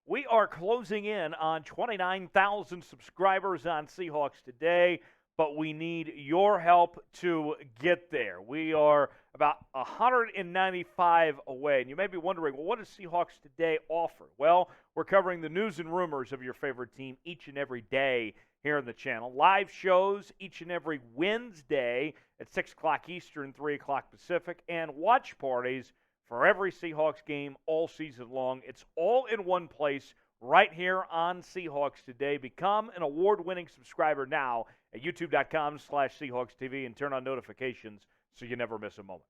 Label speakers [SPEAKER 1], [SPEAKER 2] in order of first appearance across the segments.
[SPEAKER 1] We are closing in on 29,000 subscribers on Seahawks Today, but we need your help to get there. We are about 195 away. And you may be wondering, well, what does Seahawks Today offer? Well, we're covering the news and rumors of your favorite team each and every day here on the channel. Live shows each and every Wednesday at 6 o'clock Eastern, 3 o'clock Pacific, and watch parties for every Seahawks game all season long. It's all in one place right here on Seahawks Today. Become an award-winning subscriber now at youtube.com/Seahawks TV and turn on notifications so you never miss a moment.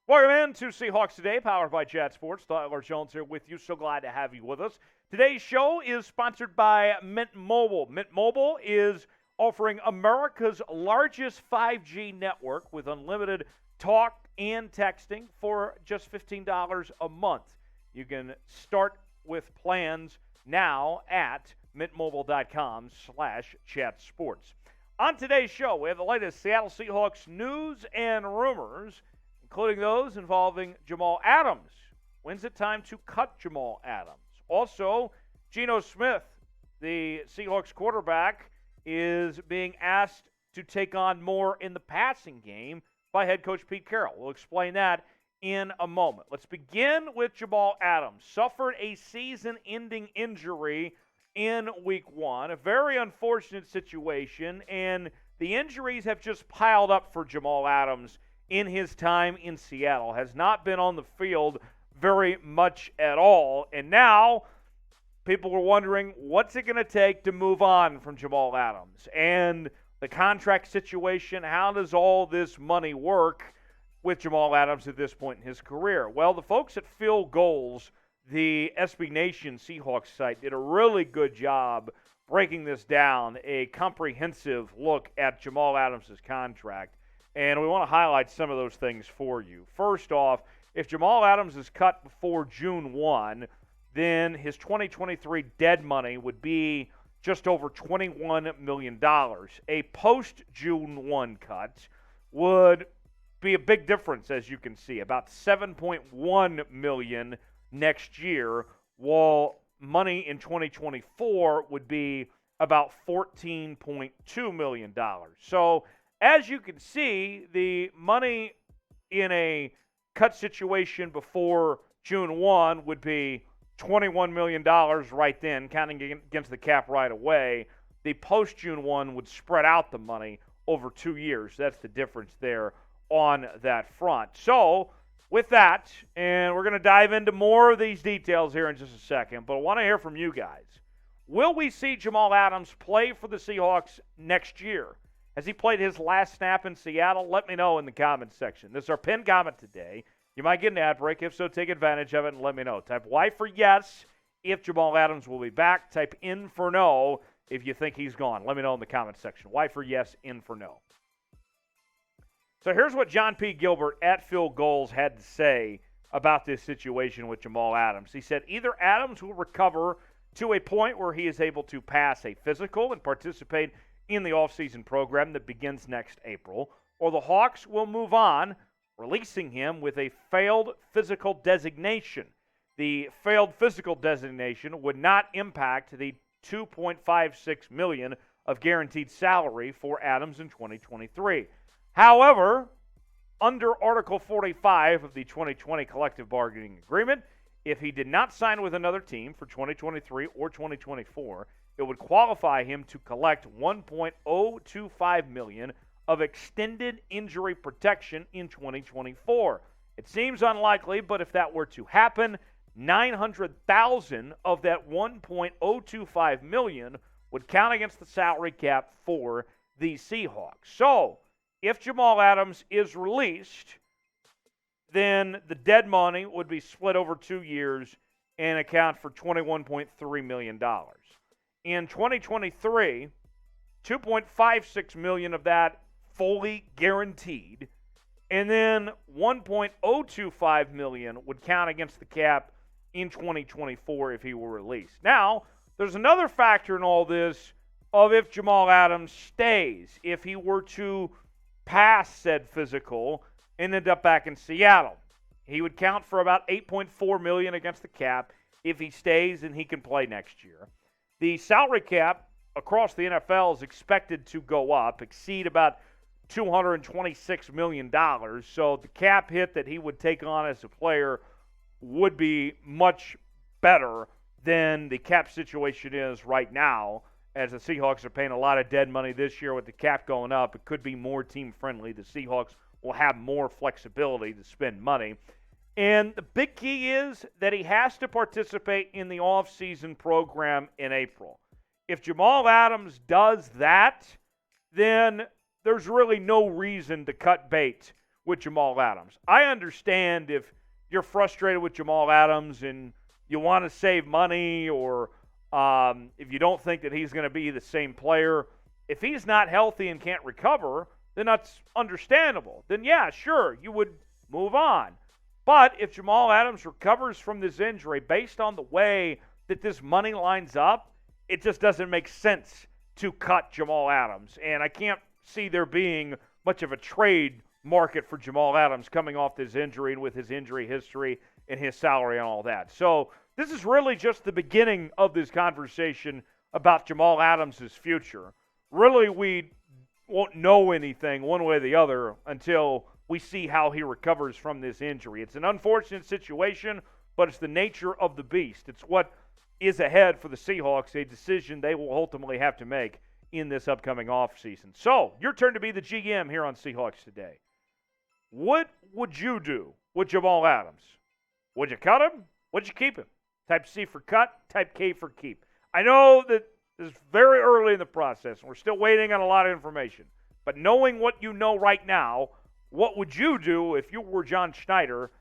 [SPEAKER 1] Welcome in to Seahawks Today, powered by Chat Sports. Tyler Jones here with you. So glad to have you with us. Today's show is sponsored by Mint Mobile. Mint Mobile is offering America's largest 5G network with unlimited talk and texting for just $15 a month. You can start with plans now at mintmobile.com/chatsports. On today's show, we have the latest Seattle Seahawks news and rumors, including those involving Jamal Adams. When's it time to cut Jamal Adams? Also, Geno Smith, the Seahawks quarterback, is being asked to take on more in the passing game by head coach Pete Carroll. We'll explain that in a moment. Let's begin with Jamal Adams. Suffered a season-ending injury in Week 1. A very unfortunate situation, and the injuries have just piled up for Jamal Adams in his time in Seattle. Has not been on the field very much at all, and now people were wondering, what's it going to take to move on from Jamal Adams? And the contract situation, how does all this money work with Jamal Adams at this point in his career? Well, the folks at Field Goals, the SB Nation Seahawks site, did a really good job breaking this down, a comprehensive look at Jamal Adams' contract. And we want to highlight some of those things for you. First off, if Jamal Adams is cut before June 1, then his 2023 dead money would be just over $21 million. A post-June 1 cut would be a big difference, as you can see, about $7.1 million next year, while money in 2024 would be about $14.2 million. So, as you can see, the money in a cut situation before June 1 would be $21 million right then, counting against the cap right away. The post-June 1 would spread out the money over 2 years. That's the difference there on that front. So, with that, and we're going to dive into more of these details here in just a second, but I want to hear from you guys. Will we see Jamal Adams play for the Seahawks next year? Has he played his last snap in Seattle? Let me know in the comments section. This is our pinned comment today. You might get an ad break. If so, take advantage of it and let me know. Type Y for yes if Jamal Adams will be back. Type N for no if you think he's gone. Let me know in the comments section. Y for yes, N for no. So here's what John P. Gilbert at Field Goals had to say about this situation with Jamal Adams. He said, either Adams will recover to a point where he is able to pass a physical and participate in the offseason program that begins next April, or the Hawks will move on, releasing him with a failed physical designation. The failed physical designation would not impact the $2.56 million of guaranteed salary for Adams in 2023. However, under Article 45 of the 2020 Collective Bargaining Agreement, if he did not sign with another team for 2023 or 2024, it would qualify him to collect $1.025 million of extended injury protection in 2024. It seems unlikely, but if that were to happen, $900,000 of that $1.025 million would count against the salary cap for the Seahawks. So, if Jamal Adams is released, then the dead money would be split over 2 years and account for $21.3 million. In 2023, $2.56 million of that fully guaranteed, and then $1.025 million would count against the cap in 2024 if he were released. Now, there's another factor in all this of if Jamal Adams stays, if he were to pass said physical and end up back in Seattle. He would count for about $8.4 million against the cap if he stays and he can play next year. The salary cap across the NFL is expected to go up, exceed about $226 million. So the cap hit that he would take on as a player would be much better than the cap situation is right now, as the Seahawks are paying a lot of dead money this year with the cap going up. It could be more team-friendly. The Seahawks will have more flexibility to spend money. And the big key is that he has to participate in the off-season program in April. If Jamal Adams does that, then there's really no reason to cut bait with Jamal Adams. I understand if you're frustrated with Jamal Adams and you want to save money, or if you don't think that he's going to be the same player. If he's not healthy and can't recover, then that's understandable. Then, yeah, sure, you would move on. But if Jamal Adams recovers from this injury, based on the way that this money lines up, it just doesn't make sense to cut Jamal Adams. And I can't see there being much of a trade market for Jamal Adams coming off this injury and with his injury history and his salary and all that. So this is really just the beginning of this conversation about Jamal Adams' future. Really, we won't know anything one way or the other until we see how he recovers from this injury. It's an unfortunate situation, but it's the nature of the beast. It's what is ahead for the Seahawks, a decision they will ultimately have to make in this upcoming offseason. So, your turn to be the GM here on Seahawks Today. What would you do with Jamal Adams? Would you cut him? Would you keep him? Type C for cut, type K for keep. I know that this is very early in the process, and we're still waiting on a lot of information. But knowing what you know right now, what would you do if you were John Schneider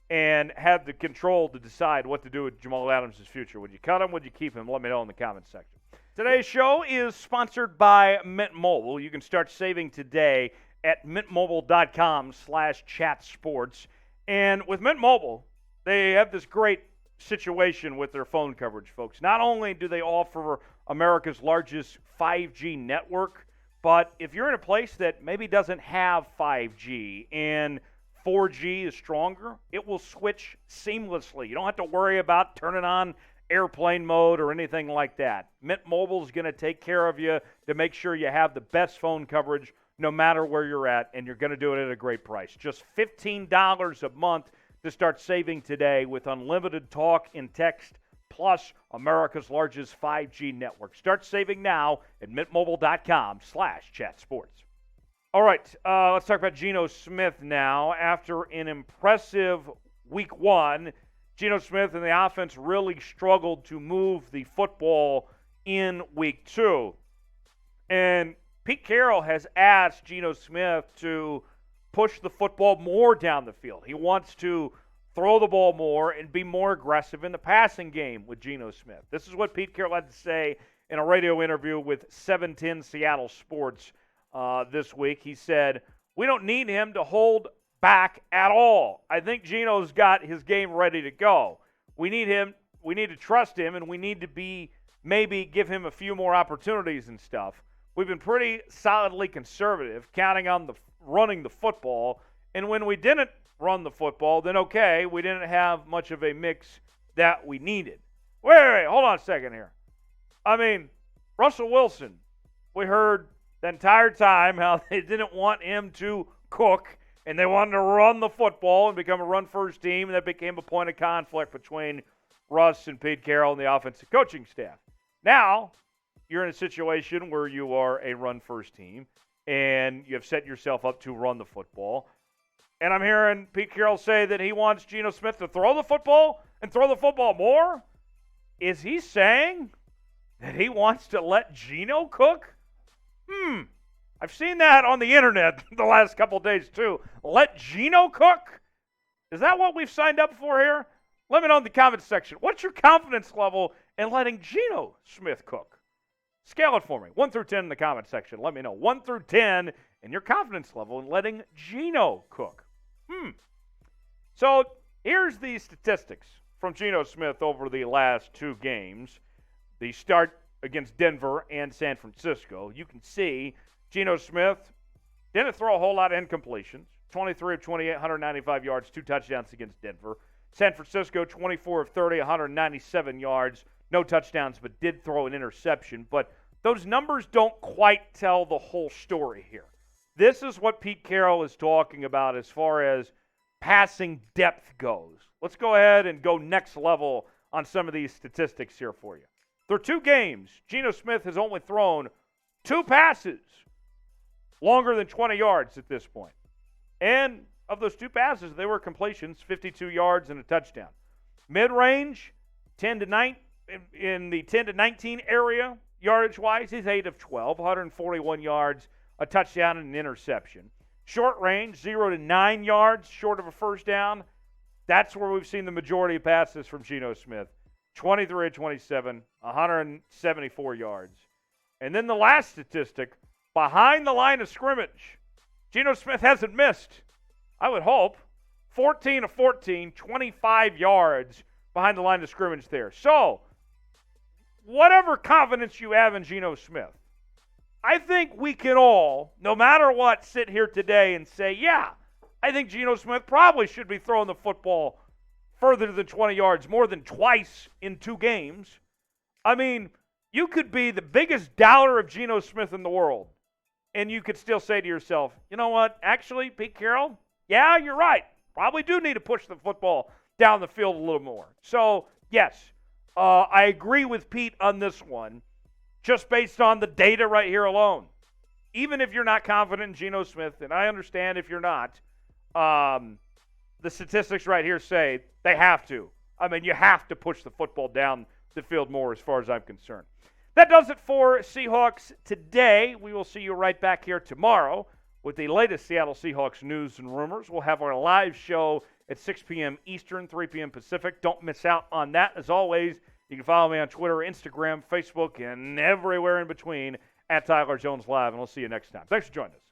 [SPEAKER 1] and had the control to decide what to do with Jamal Adams' future? Would you cut him? Would you keep him? Let me know in the comments section. Today's show is sponsored by Mint Mobile. You can start saving today at mintmobile.com/chatsports. And with Mint Mobile, they have this great situation with their phone coverage, folks. Not only do they offer America's largest 5G network, but if you're in a place that maybe doesn't have 5G and 4G is stronger, it will switch seamlessly. You don't have to worry about turning on airplane mode or anything like that. Mint Mobile is going to take care of you to make sure you have the best phone coverage no matter where you're at, and you're going to do it at a great price. Just $15 a month to start saving today with unlimited talk and text, plus America's largest 5G network. Start saving now at mintmobile.com/chatsports. All right, let's talk about Geno Smith now. After an impressive week one, Geno Smith and the offense really struggled to move the football in week two. And Pete Carroll has asked Geno Smith to push the football more down the field. He wants to throw the ball more and be more aggressive in the passing game with Geno Smith. This is what Pete Carroll had to say in a radio interview with 710 Seattle Sports this week. He said, "We don't need him to hold back at all. I think Geno's got his game ready to go. We need to trust him, and we need to maybe give him a few more opportunities and stuff. We've been pretty solidly conservative, counting on running the football, and when we didn't run the football, then okay, we didn't have much of a mix that we needed." Wait, hold on a second here. I mean, Russell Wilson, we heard the entire time how they didn't want him to cook, and they wanted to run the football and become a run-first team, and that became a point of conflict between Russ and Pete Carroll and the offensive coaching staff. Now, you're in a situation where you are a run-first team, and you have set yourself up to run the football. And I'm hearing Pete Carroll say that he wants Geno Smith to throw the football and throw the football more. Is he saying that he wants to let Geno cook? I've seen that on the internet the last couple of days too. Let Geno cook? Is that what we've signed up for here? Let me know in the comments section. What's your confidence level in letting Geno Smith cook? Scale it for me. 1 through 10 in the comment section. Let me know. 1 through 10 and your confidence level in letting Geno cook. So here's the statistics from Geno Smith over the last two games. The start against Denver and San Francisco. You can see Geno Smith didn't throw a whole lot of incompletions. 23 of 28, 195 yards, 2 touchdowns against Denver. San Francisco, 24 of 30, 197 yards, no touchdowns, but did throw an interception. But those numbers don't quite tell the whole story here. This is what Pete Carroll is talking about as far as passing depth goes. Let's go ahead and go next level on some of these statistics here for you. Through 2 games, Geno Smith has only thrown 2 passes longer than 20 yards at this point. And of those 2 passes, they were completions, 52 yards and a touchdown. Mid-range, 10 to 9 in the 10 to 19 area, yardage-wise, he's 8 of 12, 141 yards, a touchdown and an interception. Short range, 0 to 9 yards, short of a first down. That's where we've seen the majority of passes from Geno Smith. 23 of 27, 174 yards. And then the last statistic, behind the line of scrimmage, Geno Smith hasn't missed, I would hope, 14 of 14, 25 yards behind the line of scrimmage there. So, whatever confidence you have in Geno Smith, I think we can all, no matter what, sit here today and say, yeah, I think Geno Smith probably should be throwing the football further than 20 yards more than twice in 2 games. I mean, you could be the biggest doubter of Geno Smith in the world, and you could still say to yourself, you know what, actually, Pete Carroll, yeah, you're right. Probably do need to push the football down the field a little more. So, yes, I agree with Pete on this one, just based on the data right here alone. Even if you're not confident in Geno Smith, and I understand if you're not, the statistics right here say they have to. I mean, you have to push the football down the field more as far as I'm concerned. That does it for Seahawks Today. We will see you right back here tomorrow with the latest Seattle Seahawks news and rumors. We'll have our live show at 6 p.m. Eastern, 3 p.m. Pacific. Don't miss out on that. As always, you can follow me on Twitter, Instagram, Facebook, and everywhere in between at Tyler Jones Live, and we'll see you next time. Thanks for joining us.